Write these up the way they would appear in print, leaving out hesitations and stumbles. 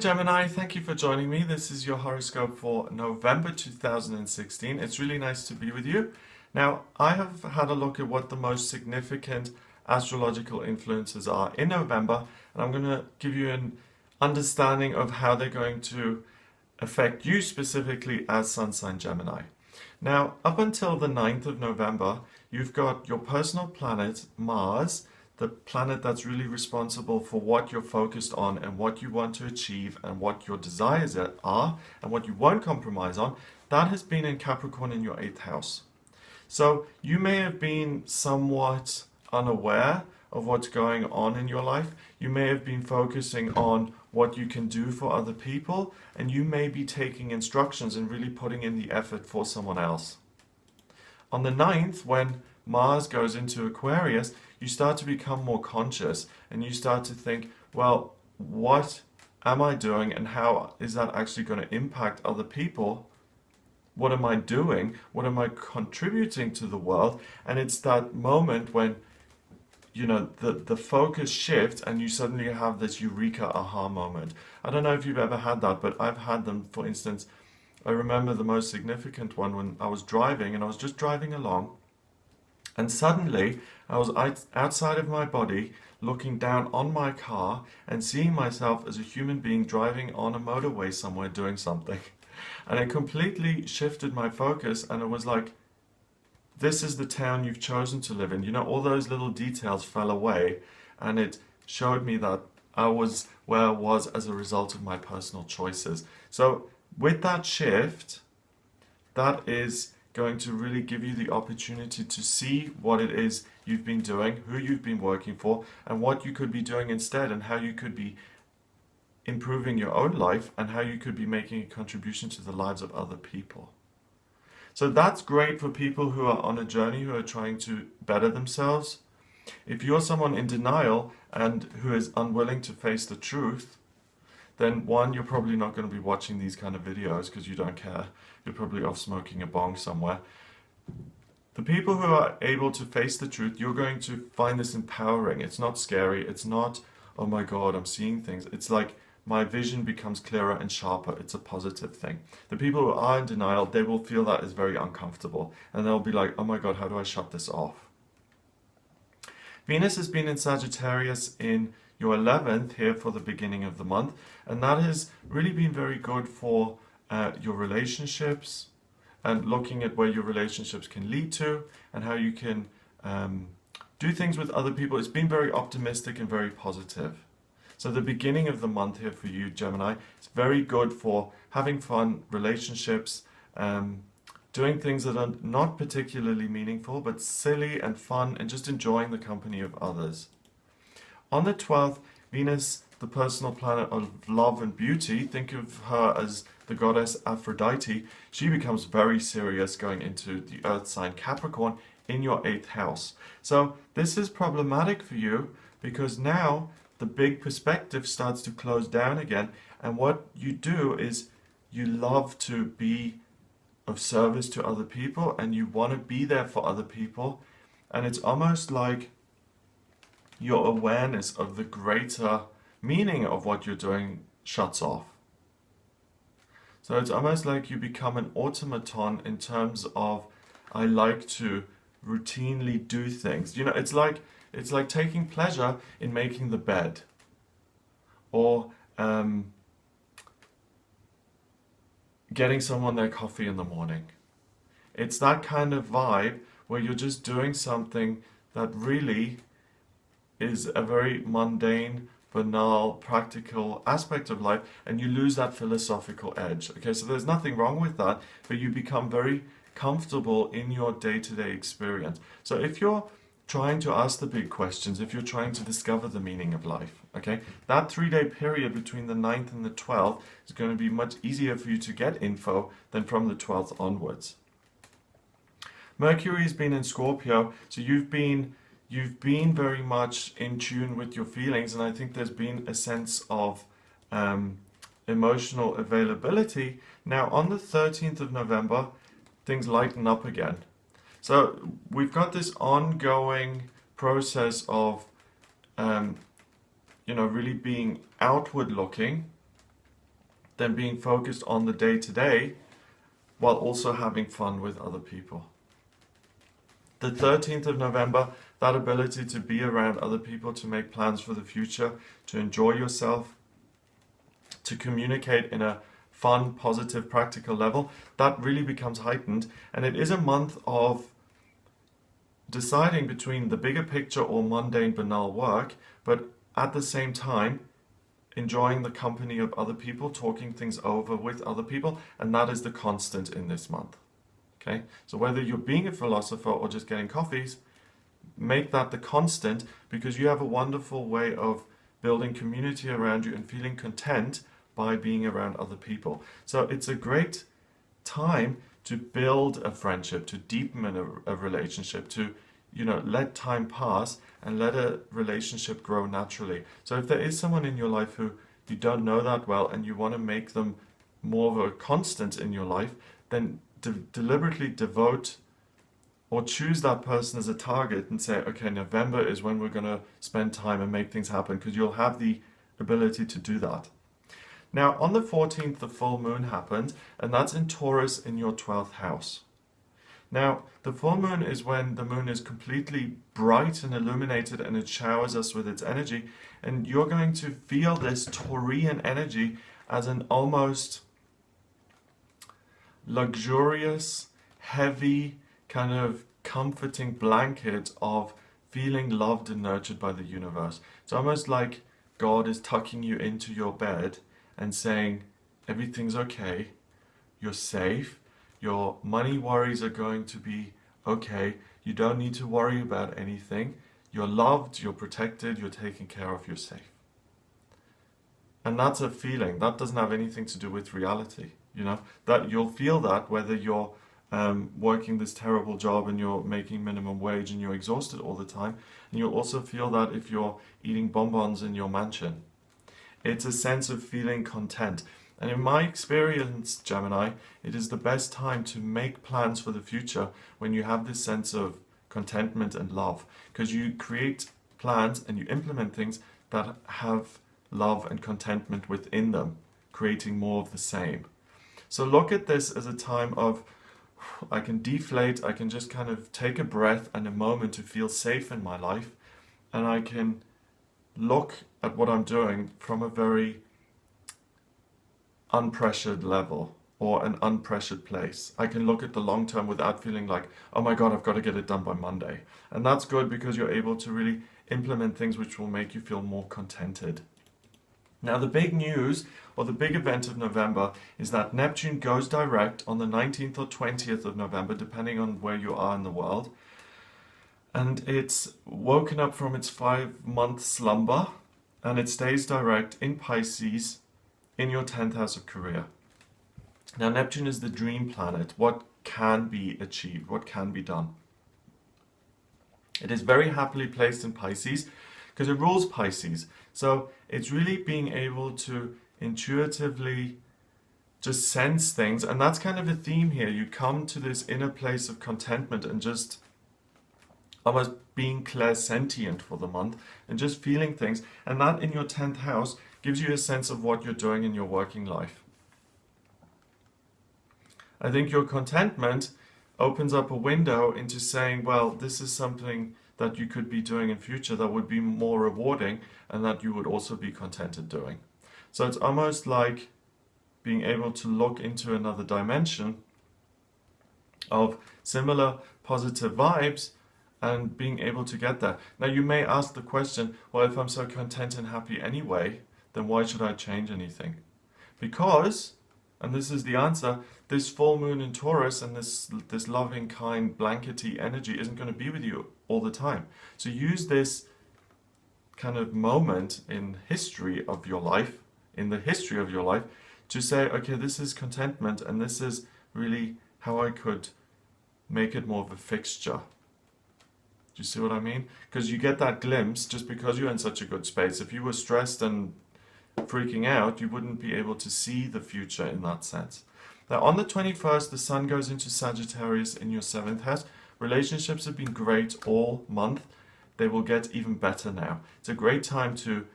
Gemini, thank you for joining me. This is your horoscope for November 2016. It's really nice to be with you. Now, I have had a look at what the most significant astrological influences are in November, and I'm going to give you an understanding of how they're going to affect you specifically as Sun sign Gemini. Now, up until the 9th of November, you've got your personal planet, Mars, the planet that's really responsible for what you're focused on and what you want to achieve and what your desires are and what you won't compromise on. That has been in Capricorn in your 8th house. So you may have been somewhat unaware of what's going on in your life. You may have been focusing on what you can do for other people, and you may be taking instructions and really putting in the effort for someone else. On the 9th, when Mars goes into Aquarius, you start to become more conscious and you start to think, well, what am I doing and how is that actually going to impact other people? What am I doing? What am I contributing to the world? And it's that moment when, you know, the focus shifts and you suddenly have this eureka aha moment. I don't know if you've ever had that, but I've had them. For instance, I remember the most significant one when I was driving and I was just driving along. And suddenly, I was outside of my body, looking down on my car and seeing myself as a human being driving on a motorway somewhere doing something. And it completely shifted my focus, and it was like, this is the town you've chosen to live in. You know, all those little details fell away, and it showed me that I was where I was as a result of my personal choices. So with that shift, that is going to really give you the opportunity to see what it is you've been doing, who you've been working for, and what you could be doing instead, and how you could be improving your own life, and how you could be making a contribution to the lives of other people. So that's great for people who are on a journey, who are trying to better themselves. If you're someone in denial and who is unwilling to face the truth, then one, you're probably not going to be watching these kind of videos because you don't care. You're probably off smoking a bong somewhere. The people who are able to face the truth, you're going to find this empowering. It's not scary. It's not, oh my God, I'm seeing things. It's like my vision becomes clearer and sharper. It's a positive thing. The people who are in denial, they will feel that is very uncomfortable. And they'll be like, oh my God, how do I shut this off? Venus has been in Sagittarius in your 11th here for the beginning of the month, and that has really been very good for your relationships and looking at where your relationships can lead to and how you can do things with other people. It's been very optimistic and very positive. So the beginning of the month here for you, Gemini, is very good for having fun, relationships, doing things that are not particularly meaningful but silly and fun, and just enjoying the company of others. On the 12th, Venus, the personal planet of love and beauty, think of her as the goddess Aphrodite, she becomes very serious going into the earth sign Capricorn in your 8th house. So this is problematic for you because now the big perspective starts to close down again, and what you do is you love to be of service to other people and you want to be there for other people, and it's almost like your awareness of the greater meaning of what you're doing shuts off. So it's almost like you become an automaton in terms of, I like to routinely do things. You know, it's like taking pleasure in making the bed, or getting someone their coffee in the morning. It's that kind of vibe where you're just doing something that really is a very mundane, banal, practical aspect of life, and you lose that philosophical edge. Okay, so there's nothing wrong with that, but you become very comfortable in your day-to-day experience. So if you're trying to ask the big questions, if you're trying to discover the meaning of life, okay, that 3-day period between the 9th and the 12th is going to be much easier for you to get info than from the 12th onwards. Mercury has been in Scorpio, so you've been very much in tune with your feelings, and I think there's been a sense of emotional availability. Now on the 13th of November, things lighten up again. So we've got this ongoing process of, really being outward looking than being focused on the day-to-day while also having fun with other people. The 13th of November, that ability to be around other people, to make plans for the future, to enjoy yourself, to communicate in a fun, positive, practical level, that really becomes heightened. And it is a month of deciding between the bigger picture or mundane, banal work, but at the same time, enjoying the company of other people, talking things over with other people, and that is the constant in this month. Okay, so whether you're being a philosopher or just getting coffees, make that the constant, because you have a wonderful way of building community around you and feeling content by being around other people. So it's a great time to build a friendship, to deepen a relationship, to let time pass and let a relationship grow naturally. So if there is someone in your life who you don't know that well and you want to make them more of a constant in your life, then deliberately devote or choose that person as a target and say, okay, November is when we're going to spend time and make things happen, because you'll have the ability to do that. Now, on the 14th, the full moon happened, and that's in Taurus in your 12th house. Now, the full moon is when the moon is completely bright and illuminated and it showers us with its energy, and you're going to feel this Taurian energy as an almost luxurious, heavy, kind of comforting blanket of feeling loved and nurtured by the universe. It's almost like God is tucking you into your bed and saying, everything's okay, you're safe, your money worries are going to be okay, you don't need to worry about anything, you're loved, you're protected, you're taken care of, you're safe. And that's a feeling. That doesn't have anything to do with reality. That you'll feel that whether you're working this terrible job and you're making minimum wage and you're exhausted all the time, and you'll also feel that if you're eating bonbons in your mansion. It's a sense of feeling content. And in my experience, Gemini, it is the best time to make plans for the future when you have this sense of contentment and love, because you create plans and you implement things that have love and contentment within them, creating more of the same. So look at this as a time of, I can deflate, I can just kind of take a breath and a moment to feel safe in my life, and I can look at what I'm doing from a very unpressured level or an unpressured place. I can look at the long term without feeling like, oh my God, I've got to get it done by Monday. And that's good because you're able to really implement things which will make you feel more contented. Now, the big news or the big event of November is that Neptune goes direct on the 19th or 20th of November, depending on where you are in the world. And it's woken up from its 5-month slumber, and it stays direct in Pisces in your 10th house of career. Now, Neptune is the dream planet, what can be achieved, what can be done. It is very happily placed in Pisces because it rules Pisces. So it's really being able to intuitively just sense things. And that's kind of a theme here. You come to this inner place of contentment and just almost being clairsentient for the month and just feeling things. And that in your 10th house gives you a sense of what you're doing in your working life. I think your contentment opens up a window into saying, well, this is something that you could be doing in future that would be more rewarding and that you would also be contented doing. So it's almost like being able to look into another dimension of similar positive vibes and being able to get there. Now you may ask the question, well, if I'm so content and happy anyway, then why should I change anything? Because, and this is the answer, this full moon in Taurus and this loving, kind, blankety energy isn't going to be with you all the time. So use this kind of moment in history of your life, in the history of your life, to say, okay, this is contentment and this is really how I could make it more of a fixture. Do you see what I mean? Because you get that glimpse just because you're in such a good space. If you were stressed and freaking out, you wouldn't be able to see the future in that sense. Now, on the 21st, the sun goes into Sagittarius in your 7th house. Relationships have been great all month. They will get even better now. It's a great time to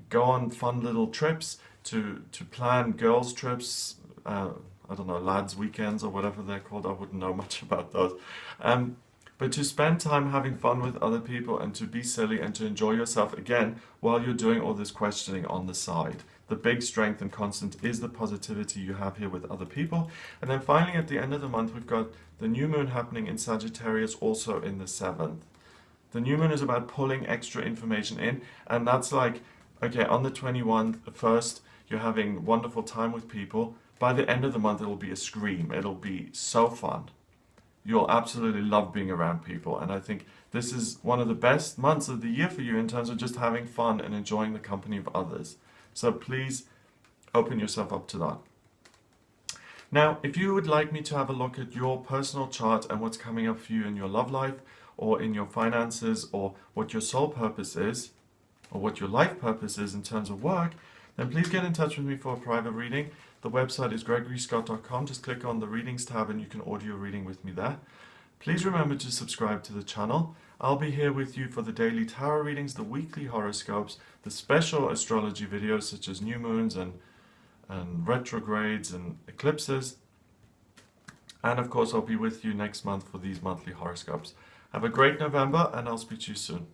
go on fun little trips, to plan girls' trips, I don't know, lads' weekends or whatever they're called. I wouldn't know much about those. But to spend time having fun with other people and to be silly and to enjoy yourself again while you're doing all this questioning on the side. The big strength and constant is the positivity you have here with other people. And then finally, at the end of the month, we've got the new moon happening in Sagittarius, also in the 7th. The new moon is about pulling extra information in, and that's like, okay, on the 21st, you're having wonderful time with people. By the end of the month, it'll be a scream. It'll be so fun. You'll absolutely love being around people, and I think this is one of the best months of the year for you in terms of just having fun and enjoying the company of others. So please open yourself up to that. Now, if you would like me to have a look at your personal chart and what's coming up for you in your love life or in your finances or what your soul purpose is or what your life purpose is in terms of work, then please get in touch with me for a private reading. The website is gregoryscott.com. Just click on the readings tab and you can audio reading with me there. Please remember to subscribe to the channel. I'll be here with you for the daily tarot readings, the weekly horoscopes, the special astrology videos such as new moons and retrogrades and eclipses. And of course, I'll be with you next month for these monthly horoscopes. Have a great November, and I'll speak to you soon.